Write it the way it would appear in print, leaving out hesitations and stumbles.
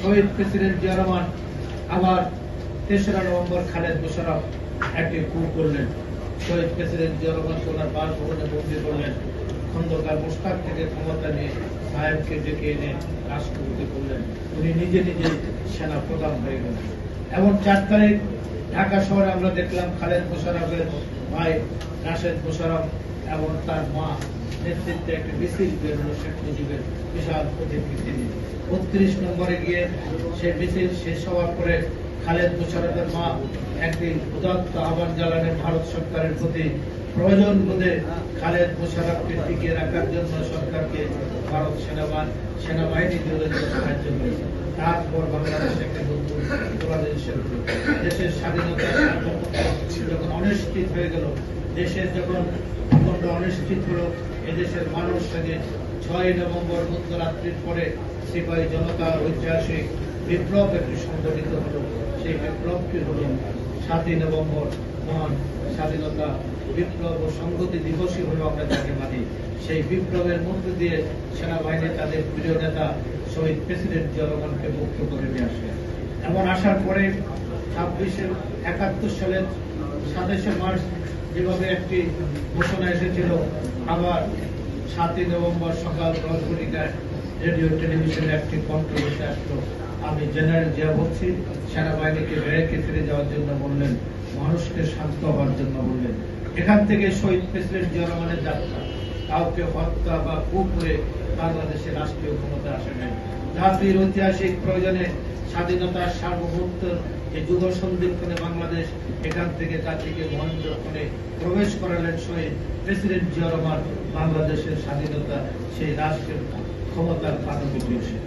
শহীদ president Zia Rahman আবার ৩রা November Khaled Mosharraf একটি কূ করলেন। শহীদ প্রেসিডেন্ট জিয়া রহমানকে ওনার বাসভবনে বন্দী করলেন। খন্দকার মোশতাক থেকে ক্ষমতা নিয়ে সাহেবকে ডেকে এনে রাষ্ট্রপতি করলেন। উনি নিজে নিজে সেনা প্রধান হয়ে গেলেন। এমন ৪ তারিখ ঢাকা শহরে আমরা দেখলাম খালেদ মোশাররফের ভাই রাশেদ মোশাররফ এবং তার মা নেতৃত্বে একটি মিছিল বের হলো শেখ মুজিবের বিশাল প্রতিকৃতি নিয়ে। ৩২ নম্বরে গিয়ে সে মিছিল শেষ হওয়ার পরে খালেদ মোশাররফের মা একটি উদাত্ত আহ্বান জানালেন ভারত সরকারের প্রতি। প্রয়োজন বোধে খালেদ মোশাররফকে টিকিয়ে রাখার জন্য সরকারকে ভারত সেনাবাহিনী দিলে সাহায্য করেছে। তারপর বাংলাদেশ একটা নতুন দেশের স্বাধীনতা যখন অনিশ্চিত হয়ে গেল, দেশের যখন ভূখণ্ড অনিশ্চিত হলো, এদেশের মানুষ থেকে ৬ নভেম্বর মধ্যরাত্রির পরে সিপাহী জনতার ঐতিহাসিক বিপ্লব একটি সংগঠিত হলো। সেই বিপ্লবটি হল ৭ই নভেম্বর, মহান স্বাধীনতা বিপ্লব ও সংহতি দিবসই হলো আমরা যাকে মানি। সেই বিপ্লবের মধ্য দিয়ে সেনাবাহিনী তাদের প্রিয় নেতা শহীদ প্রেসিডেন্ট জিয়া রহমানকে মুক্ত করে নিয়ে আসে। এমন আসার পরে ৭১ সালের ২৭শে মার্চ যেভাবে একটি ঘোষণা এসেছিল, আবার ৭ই নভেম্বর সকাল ১০ ঘটিকায় রেডিও টেলিভিশনে একটি কণ্ঠঘোষে আসলো। আমি জেনারেল জিয়া বলছি, সেনাবাহিনীকে ব্যারেকে ফিরে যাওয়ার জন্য বললেন, মানুষকে শান্ত হওয়ার জন্য বললেন। এখান থেকে শহীদ প্রেসিডেন্ট জিয়া রহমানের যাত্রা। কাউকে হত্যা বা কূ করে বাংলাদেশের রাষ্ট্রীয় ক্ষমতা আসে নাই। জাতির ঐতিহাসিক প্রয়োজনে স্বাধীনতার সার্বভৌমত্ব এই যুগ সন্ধিক্ষণে বাংলাদেশ, এখান থেকে জাতিকে মহেন্দ্রক্ষণে প্রবেশ করালেন শহীদ প্রেসিডেন্ট জিয়া রহমান। বাংলাদেশের স্বাধীনতা সেই রাষ্ট্রের ক্ষমতার পাদপীঠে এসে